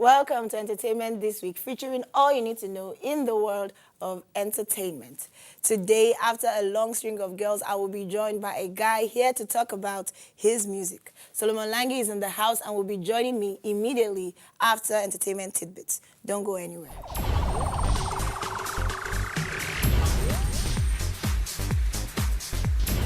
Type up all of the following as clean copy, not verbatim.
Welcome to Entertainment This Week, featuring all you need to know in the world of entertainment. Today, after a long string of girls, I will be joined by a guy here to talk about his music. Solomon Lange is in the house and will be joining me immediately after Entertainment Tidbits. Don't go anywhere.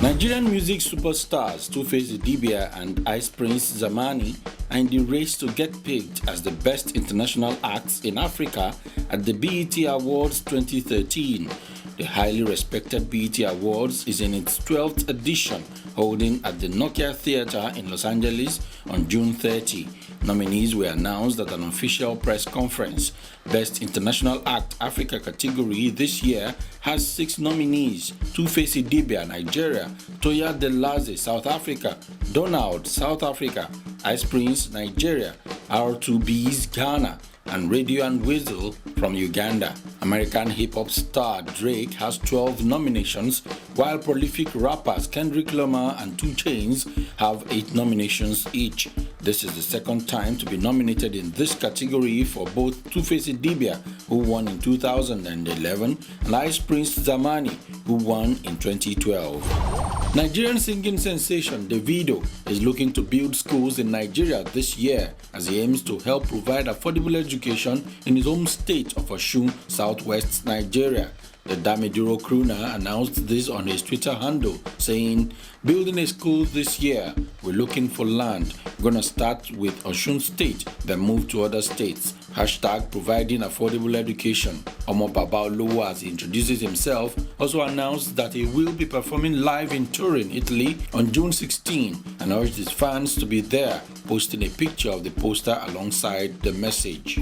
Nigerian music superstars Two-Face Idibia and Ice Prince Zamani are in the race to get picked as the best international acts in Africa at the BET Awards 2013. The highly respected BET Awards is in its 12th edition, holding at the Nokia Theatre in Los Angeles on June 30. Nominees were announced at an official press conference. Best International Act Africa category this year has 6 nominees: Two-Face Idibia, Nigeria; Toya Delaze, South Africa; Donald, South Africa; Ice Prince, Nigeria; R2B's, Ghana; and Radio and Whistle from Uganda. American hip-hop star Drake has 12 nominations, while prolific rappers Kendrick Lamar and 2 Chainz have 8 nominations each. This is the second time to be nominated in this category for both Two-Face Idibia, who won in 2011, and Ice Prince Zamani, who won in 2012. Nigerian singing sensation Davido is looking to build schools in Nigeria this year as he aims to help provide affordable education in his home state of Osun, southwest Nigeria. The Damiduro crooner announced this on his Twitter handle, saying, "Building a school this year, we're looking for land. We're gonna start with Osun State, then move to other states. Hashtag providing affordable education." Omo Baba Olowo, as he introduces himself, also announced that he will be performing live in Turin, Italy on June 16 and urged his fans to be there, posting a picture of the poster alongside the message.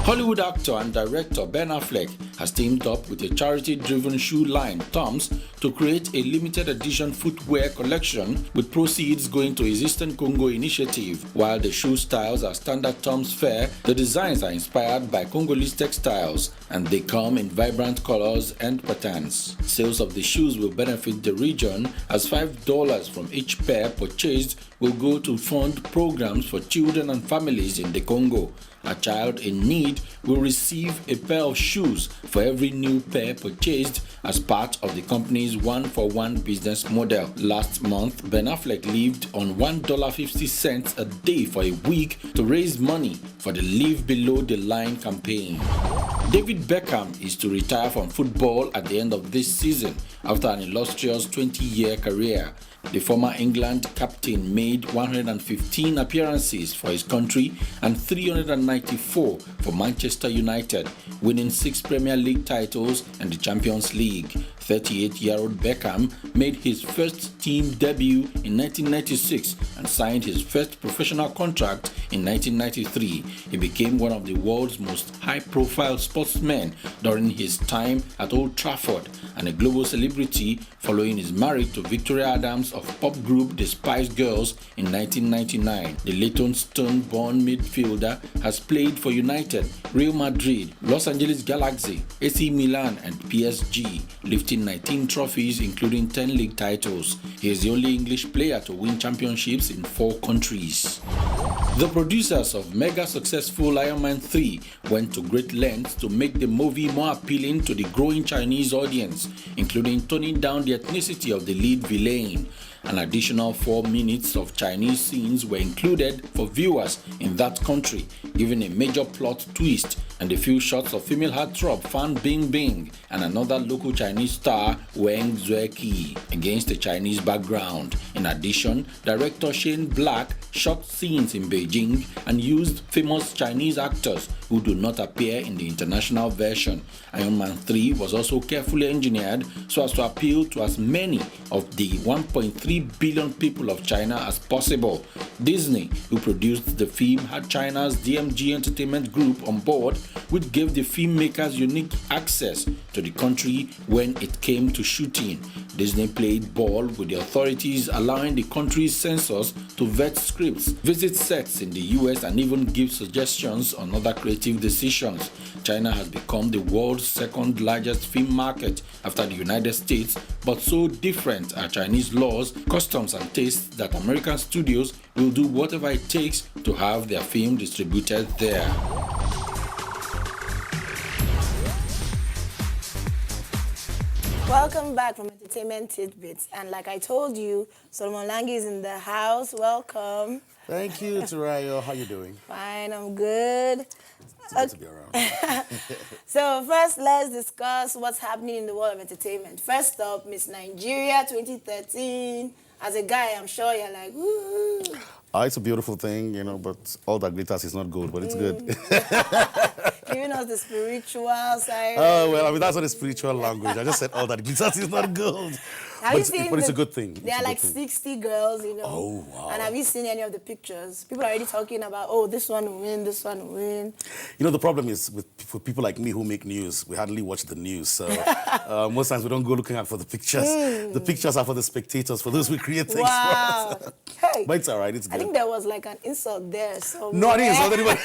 Hollywood actor and director Ben Affleck has teamed up with a charity-driven shoe line, Toms, to create a limited edition footwear collection with proceeds going to his Eastern Congo initiative. While the shoe styles are standard Toms fare, the designs are inspired by Congolese textiles and they come in vibrant colors and patterns. Sales of the shoes will benefit the region as $5 from each pair purchased will go to fund programs for children and families in the Congo. A child in need will receive a pair of shoes for every new pair purchased as part of the company's one-for-one business model. Last month, Ben Affleck lived on $1.50 a day for a week to raise money for the Live Below the Line campaign. David Beckham is to retire from football at the end of this season after an illustrious 20-year career. The former England captain made 115 appearances for his country and 394 for Manchester United, winning 6 Premier League titles and the Champions League. 38-year-old Beckham made his first team debut in 1996 and signed his first professional contract in 1993. He became one of the world's most high-profile sportsmen during his time at Old Trafford and a global celebrity following his marriage to Victoria Adams of pop group The Spice Girls in 1999. The Leytonstone-born midfielder has played for United, Real Madrid, Los Angeles Galaxy, AC Milan and PSG, lifting 19 trophies including 10 league titles. He is the only English player to win championships in 4 countries. The producers of mega successful Iron Man 3 went to great lengths to make the movie more appealing to the growing Chinese audience, including toning down the ethnicity of the lead villain. An additional 4 minutes of Chinese scenes were included for viewers in that country, giving a major plot twist, and a few shots of female heartthrob Fan Bingbing and another local Chinese star Wang Zueki against a Chinese background. In addition, director Shane Black shot scenes in Beijing and used famous Chinese actors who do not appear in the international version. Iron Man 3 was also carefully engineered so as to appeal to as many of the 1.3 billion people of China as possible. Disney, who produced the film, had China's DMG Entertainment Group on board, which gave the filmmakers unique access to the country when it came to shooting. Disney played ball with the authorities, allowing the country's censors to vet scripts, visit sets in the US, and even give suggestions on other creative decisions. China has become the world's second largest film market after the United States, but so different are Chinese laws, customs and tastes that American studios will do whatever it takes to have their film distributed there. Welcome back from Entertainment Tidbits. And like I told you, Solomon Lange is in the house. Welcome. Thank you, Turayo. How you doing? Fine, I'm good. It's good to be around. So first, let's discuss what's happening in the world of entertainment. First up, Miss Nigeria 2013. As a guy, I'm sure you're like, woo. It's a beautiful thing, you know, but all that glitters is not gold, but it's good. Giving us the spiritual side. Oh, well, I mean, that's not a spiritual language. I just said all that glitters is not gold. But it's a good thing. There are like 60 girls, you know. Oh, wow. And have you seen any of the pictures? People are already talking about, oh, this one will win, this one will win. You know, the problem is for people like me who make news, we hardly watch the news. So most times we don't go looking out for the pictures. The pictures are for the spectators, for those who create things for us. Hey. But it's all right, it's good. I think there was like an insult there. So no, I didn't insult anybody.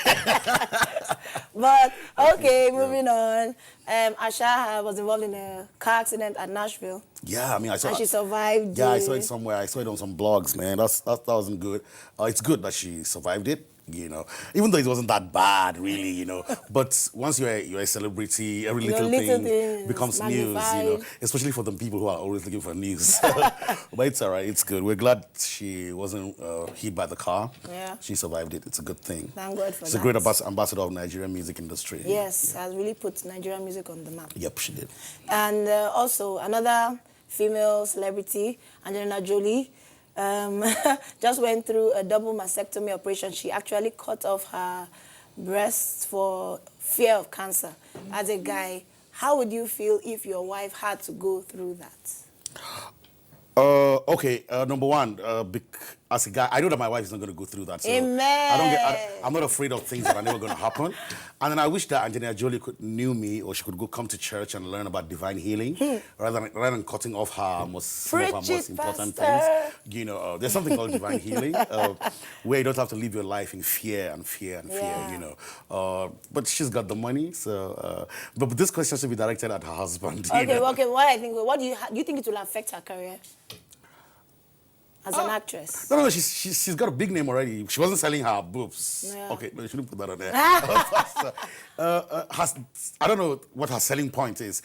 But, okay, moving on. Asha was involved in a car accident at Nashville. Yeah, I mean, I saw. And she survived. Yeah, I saw it somewhere. I saw it on some blogs, man. That wasn't good. It's good that she survived it, you know. Even though it wasn't that bad, really, you know. But once you're a celebrity, every little thing becomes news, you know. Especially for the people who are always looking for news. But it's all right. It's good. We're glad she wasn't hit by the car. Yeah. She survived it. It's a good thing. Thank God for that. She's a great ambassador of Nigerian music industry. Yes, has really put Nigerian music on the map. Yep, she did. And also another female celebrity, Angelina Jolie, just went through a double mastectomy operation. She actually cut off her breasts for fear of cancer. As a guy, how would you feel if your wife had to go through that? Okay, number one, as a guy, I know that my wife is not going to go through that. So Amen. I'm not afraid of things that are never going to happen. And then I wish that Angelina Jolie knew me, or she could go come to church and learn about divine healing, rather than cutting off some of her most important things. You know, there's something called divine healing, where you don't have to live your life in fear and fear and fear. You know, but she's got the money, so. But this question should be directed at her husband. Okay, you know? okay. What do you think it will affect her career as an actress? No, she's got a big name already. She wasn't selling her boobs. Yeah. Okay, no, you shouldn't put that on there. I don't know what her selling point is.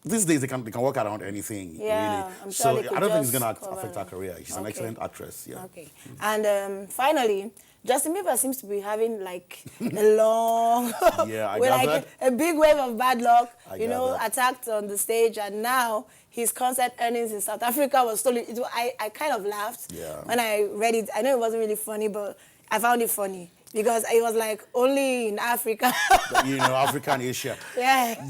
These days they can work around anything. Yeah, really. I'm sure So they could I don't think it's just gonna cover affect her career. She's an excellent actress. Yeah. Okay. And finally, Justin Bieber seems to be having like a long, Yeah, I with got like that. a big wave of bad luck. I You got know, that. attacked on the stage, and now his concert earnings in South Africa was stolen. I kind of laughed when I read it. I know it wasn't really funny, but I found it funny because it was like only in Africa. You know, Africa and Asia. Yeah.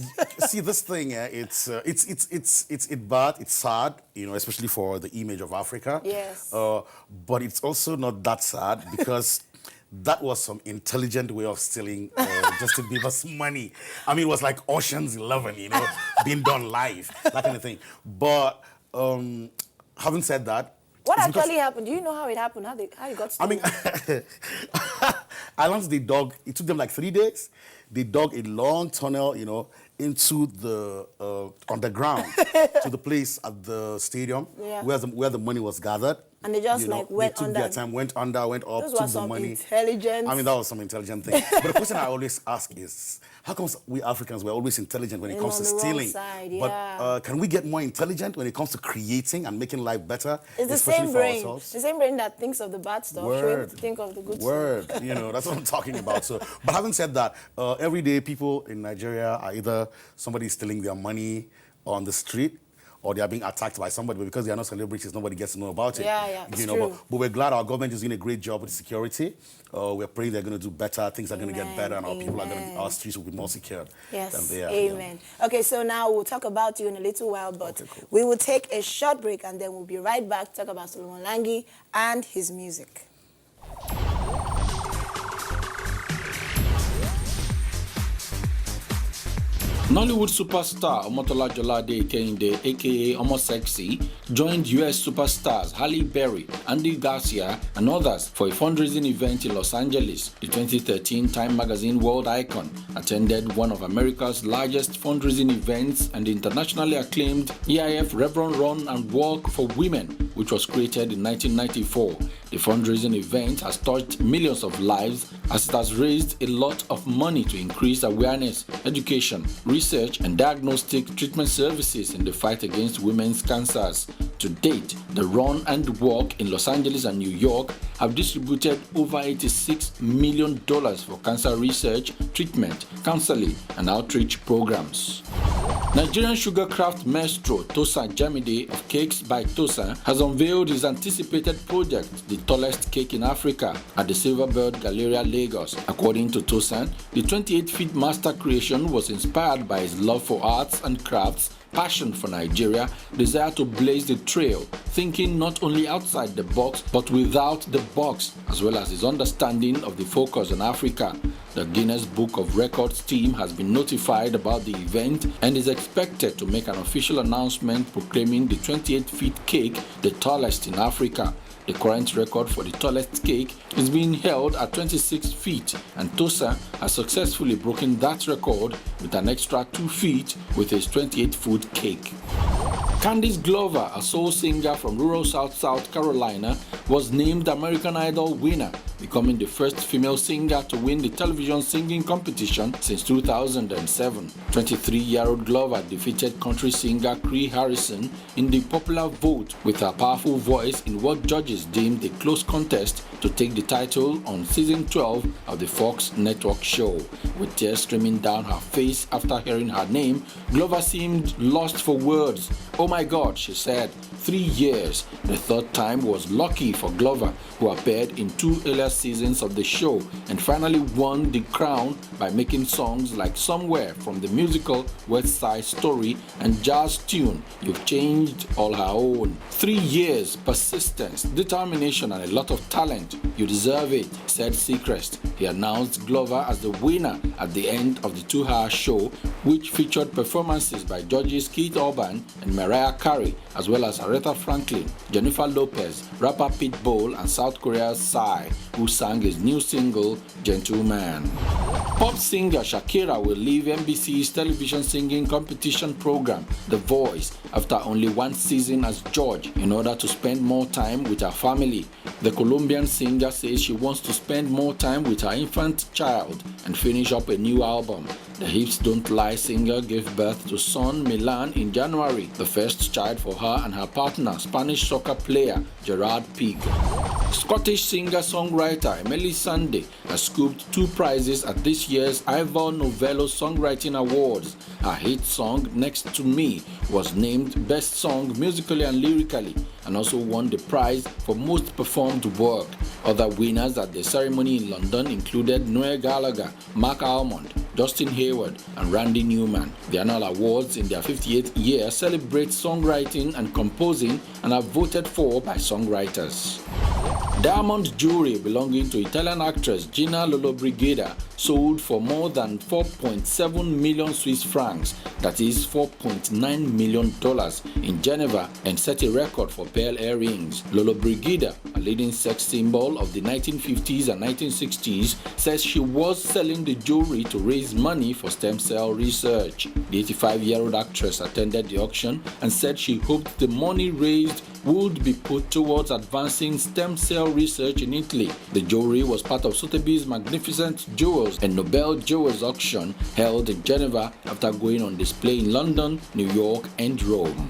See, this thing, it's bad, it's sad, you know, especially for the image of Africa. Yes. But it's also not that sad because that was some intelligent way of stealing Justin Bieber's money. I mean, it was like Ocean's 11, you know, being done live, that kind of thing. But having said that, What actually happened? Do you know how it happened? How it got stolen? I mean, Islands, they dug, it took them like 3 days. They dug a long tunnel, you know, into the underground to the place at the stadium where the money was gathered. And they just went they took under. Their time, went under, went up, Those took were the some money. intelligent. I mean, that was some intelligent thing. But the question I always ask is, how come we Africans were always intelligent when it comes to stealing? Side, but can we get more intelligent when it comes to creating and making life better? It's the same brain. The same brain that thinks of the bad stuff. Word. To think of the good stuff. You know, that's what I'm talking about. So, but having said that, every day people in Nigeria are either somebody stealing their money on the street, or they are being attacked by somebody, but because they are not celebrities, nobody gets to know about it. Yeah, you know, but we're glad our government is doing a great job with security. We're praying they're going to do better, things are going to get better, and our streets will be more secured than they are. Amen. Yeah. Okay, so now we'll talk about you in a little while, but we will take a short break, and then we'll be right back to talk about Solomon Lange and his music. Nollywood superstar Omotola Jolade Kehinde, aka Omo Sexy, joined US superstars Halle Berry, Andy Garcia, and others for a fundraising event in Los Angeles. The 2013 Time Magazine World Icon attended one of America's largest fundraising events and the internationally acclaimed EIF Reverend Run and Walk for Women, which was created in 1994. The fundraising event has touched millions of lives as it has raised a lot of money to increase awareness, education, research, and diagnostic treatment services in the fight against women's cancers. To date, the Run and Walk in Los Angeles and New York have distributed over $86 million for cancer research, treatment, counseling, and outreach programs. Nigerian sugarcraft maestro Tosa Jamide of Cakes by Tosa has unveiled his anticipated project, the tallest cake in Africa, at the Silverbird Galleria, Lagos. According to Tosa, the 28-feet master creation was inspired by his love for arts and crafts, passion for Nigeria, desire to blaze the trail, thinking not only outside the box but without the box, as well as his understanding of the focus on Africa. The Guinness Book of Records team has been notified about the event and is expected to make an official announcement proclaiming the 28-feet cake the tallest in Africa. The current record for the tallest cake is being held at 26 feet, and Tosa has successfully broken that record with an extra 2 feet with his 28-foot cake. Candice Glover, a soul singer from rural South Carolina, was named American Idol winner, becoming the first female singer to win the television singing competition since 2007. 23-year-old Glover defeated country singer Cree Harrison in the popular vote with her powerful voice in what judges deemed a close contest to take the title on season 12 of the Fox network show. With tears streaming down her face after hearing her name, Glover seemed lost for words. "Oh my God," she said. 3 years. The third time was lucky for Glover, who appeared in 2 earlier seasons of the show and finally won the crown by making songs like Somewhere from the musical West Side Story and jazz tune You've Changed All Her Own. 3 years, persistence, determination, and a lot of talent. You deserve it, said Seacrest. He announced Glover as the winner at the end of the 2-hour show, which featured performances by judges Keith Urban and Mariah Carey, as well as Aretha Franklin, Jennifer Lopez, rapper Pitbull, and South Korea's Psy, who sang his new single, Gentleman. Pop singer Shakira will leave NBC's television singing competition program, The Voice, after only 1 season as judge in order to spend more time with her family. The Colombian singer says she wants to spend more time with her infant child and finish up a new album. The Hips Don't Lie singer gave birth to son Milan in January, the first child for her and her partner, Spanish soccer player Gerard Pique. Scottish singer-songwriter Emily Sandé has scooped 2 prizes at this year's Ivor Novello Songwriting Awards. Her hit song, Next to Me, was named Best Song Musically and Lyrically and also won the prize for Most Performed Work. Other winners at the ceremony in London included Noel Gallagher, Mark Almond, Justin Hayward, and Randy Newman. The annual awards in their 58th year celebrate songwriting and composing and are voted for by songwriters. Diamond jewelry belonging to Italian actress Gina Lollobrigida sold for more than 4.7 million Swiss francs, that is $4.9 million, in Geneva and set a record for pearl earrings. Lollobrigida, a leading sex symbol of the 1950s and 1960s, says she was selling the jewelry to raise money for stem cell research. The 85-year-old actress attended the auction and said she hoped the money raised would be put towards advancing stem cell research in Italy. The jewelry was part of Sotheby's Magnificent Jewels and Nobel Jewels auction held in Geneva after going on display in London, New York, and Rome.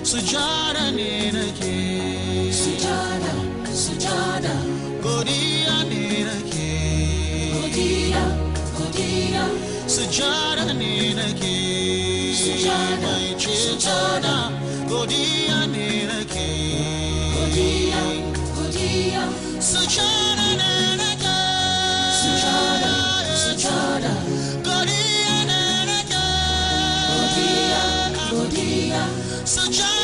Sujada Ninake, Sujada, Sujada, Godia Ninake, Godia, Godia, Sujada Ninake, Sujada, Sujada, Godia Ninake, Godia, Godia, Sujada Ninake, Sujada, Sujada, Godia Ninake, Godia, Godia, Sujada.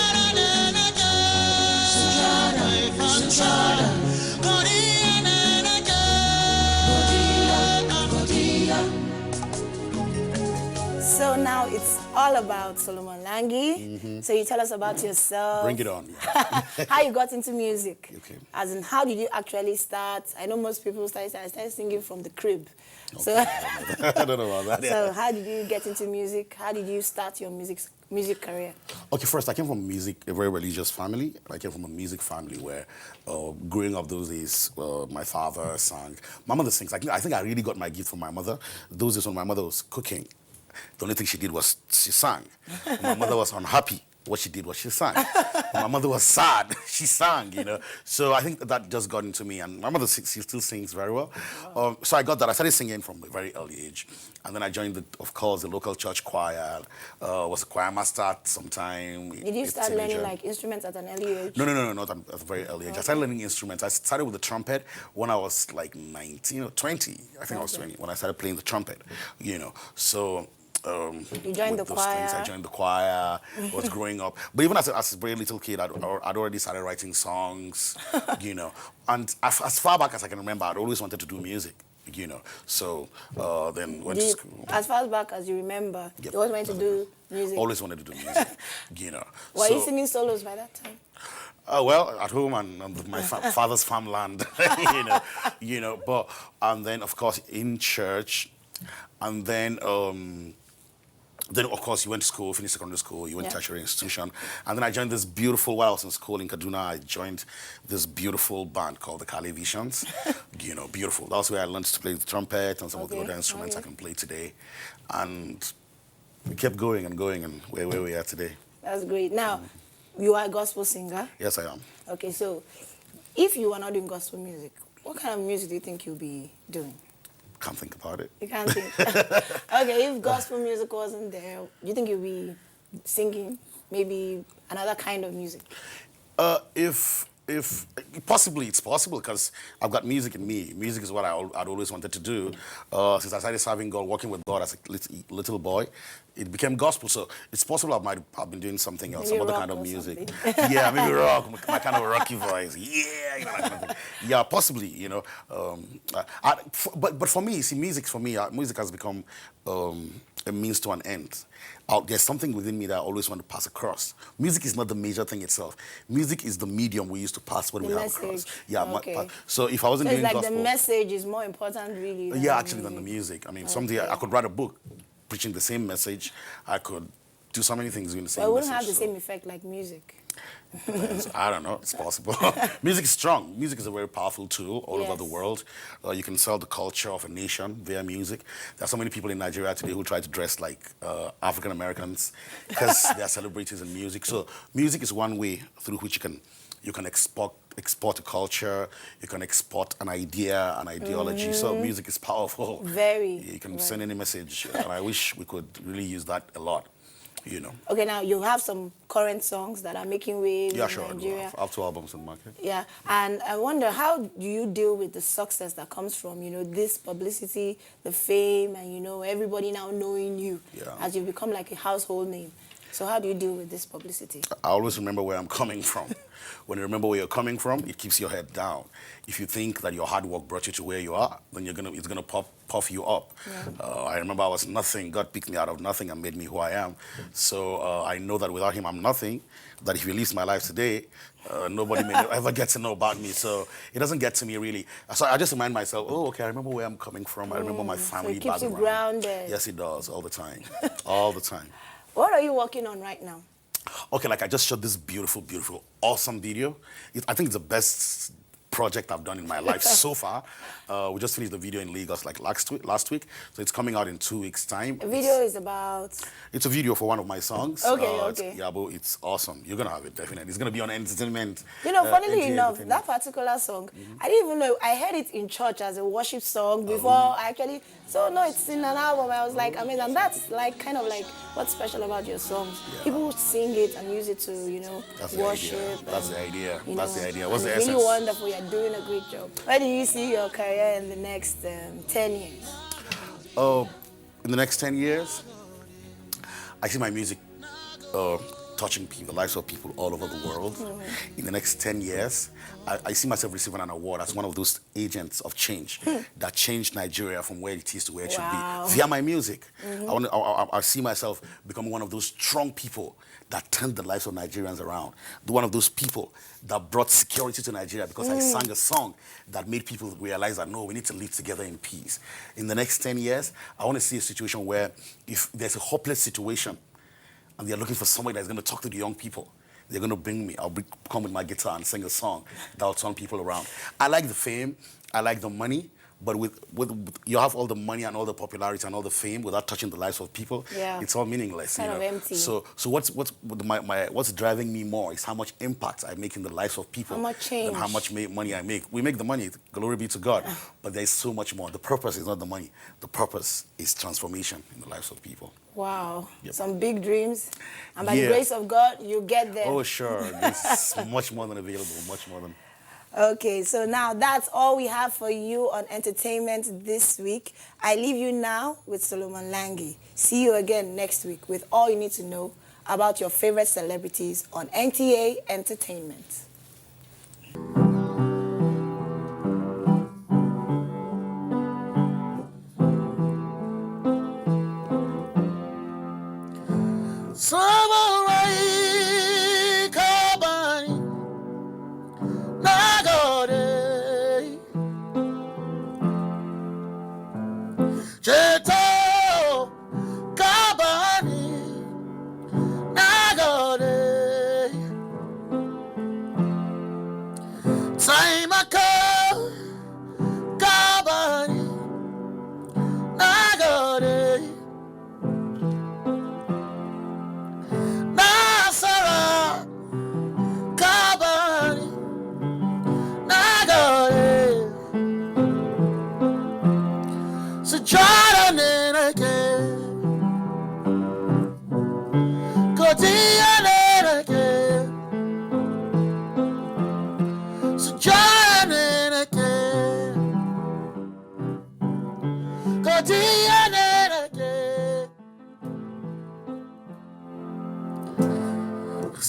So now it's all about Solomon Lange. So you tell us about yourself. Bring it on. Yeah. How you got into music. Okay. As in, how did you actually start? I know most people started singing from the crib. Okay. So I don't know about that. So how did you get into music? How did you start your music career? Okay, first I came from a very religious family. I came from a music family where, growing up those days, my father sang. My mother sings. I think I really got my gift from my mother. Those days when my mother was cooking, the only thing she did was she sang. When my mother was unhappy, what she did was she sang. When my mother was sad, she sang, you know. So I think that just got into me. And my mother, she still sings very well. So I got that. I started singing from a very early age. And then I joined, of course, the local church choir. Was a choir master at some time. Did you start learning like instruments at an early age? No, not at a very early age. Okay. I started learning instruments. I started with the trumpet when I was like 19 or 20. I think I was 20 when I started playing the trumpet, you know. So you joined the choir. I joined the choir. Was growing up, but even as a very little kid, I'd already started writing songs, you know. And as far back as I can remember, I'd always wanted to do music, you know. So then went to school. As far back as you remember, Yep. you always wanted to do music. Always wanted to do music, you know. Were you singing solos by that time? Well, at home and my father's farmland, you know. But and then of course in church, and then of course you went to school, finished secondary school, you went to tertiary institution, and then I joined this beautiful. While I was in school in Kaduna, I joined this beautiful band called the Kali Visions. You know, beautiful. That's where I learned to play the trumpet and some of the other instruments I can play today, and we kept going and going, and where we are today. That's great. Now. You are a gospel singer? Yes, I am. Okay, so if you were not doing gospel music, what kind of music do you think you'll be doing? Can't think about it. You can't think? Okay, if gospel music wasn't there, do you think you'll be singing maybe another kind of music? If possibly, it's possible because I've got music in me. Music is what I'd always wanted to do. Since I started serving God, working with God as a little boy, it became gospel. So it's possible I might have been doing something else, Maybe some other kind of music. Yeah, maybe rock, my kind of rocky voice. Yeah, you know, that kind of thing. Yeah, possibly, you know. But for me, see, music has become a means to an end. There's something within me that I always want to pass across. Music is not the major thing itself. Music is the medium we use to pass what we have across. Yeah, okay. So if I wasn't doing gospel, the message is more important, really. Than the music. I mean, someday I could write a book preaching the same message. I could do so many things doing the same message. It wouldn't have the same effect like music. I don't know. It's possible. Music is strong. Music is a very powerful tool all over the world. You can sell the culture of a nation via music. There are so many people in Nigeria today who try to dress like African Americans because they are celebrities in music. So music is one way through which you can export a culture. You can export an idea, an ideology. So music is powerful. Very. You can send any message, and I wish we could really use that a lot. You know. Okay, now you have some current songs that are making waves in Nigeria. I have 2 albums in the market. Yeah, and I wonder, how do you deal with the success that comes from, you know, this publicity, the fame, and, you know, everybody now knowing you as you become like a household name? So how do you deal with this publicity? I always remember where I'm coming from. When you remember where you're coming from, it keeps your head down. If you think that your hard work brought you to where you are, then it's gonna puff you up. Yeah. I remember I was nothing. God picked me out of nothing and made me who I am. So I know that without Him, I'm nothing. That if He leaves my life today, nobody may ever get to know about me. So it doesn't get to me really. So I just remind myself, oh, okay, I remember where I'm coming from. I remember my family background. So it keeps you grounded. Yes, it does, all the time, all the time. What are you working on right now? Okay, like I just shot this beautiful, beautiful, awesome video. I think it's the best project I've done in my life so far. We just finished the video in Lagos like last week, so it's coming out in 2 weeks' time. The video is about... It's a video for one of my songs. Okay. It's awesome. You're going to have it, definitely. It's going to be on entertainment. You know, funnily enough, that particular song, I didn't even know. I heard it in church as a worship song before I actually... So, no, it's in an album. I was like, I mean, and that's like kind of like what's special about your songs. Yeah. People sing it and use it to, you know, worship. That's the idea. That's the idea. What's the essence? It's really wonderful. You're doing a great job. Where do you see your career in the next 10 years? In the next 10 years, I see my music touching people, the lives of people all over the world. In the next 10 years, I see myself receiving an award as one of those agents of change that changed Nigeria from where it is to where it should be via my music. I see myself becoming one of those strong people that turned the lives of Nigerians around. One of those people that brought security to Nigeria because I sang a song that made people realize that, no, we need to live together in peace. In the next 10 years, I want to see a situation where if there's a hopeless situation and they're looking for somebody that's going to talk to the young people, they're going to bring me. I'll come with my guitar and sing a song that will turn people around. I like the fame. I like the money. But with you have all the money and all the popularity and all the fame without touching the lives of people, it's all meaningless. Kind of empty. So what's driving me more is how much impact I make in the lives of people. How much change. And how much money I make. We make the money, glory be to God. But there's so much more. The purpose is not the money. The purpose is transformation in the lives of people. Wow. Yep. Some big dreams. And by the grace of God, you get there. Oh, sure. It's much more than available, much more than... Okay, so now that's all we have for you on entertainment this week. I leave you now with Solomon Lange. See you again next week with all you need to know about your favorite celebrities on NTA Entertainment.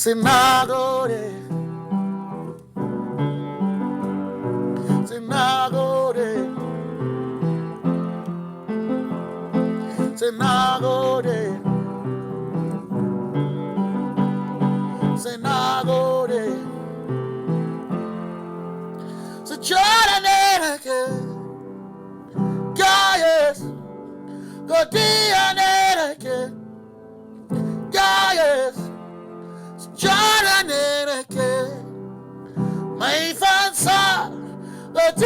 Sinagode, Sinagode, Sinagode, Sinagode, so Jordaneke, Gaius, Godianeke, Gaius. Jordan, my fancy, but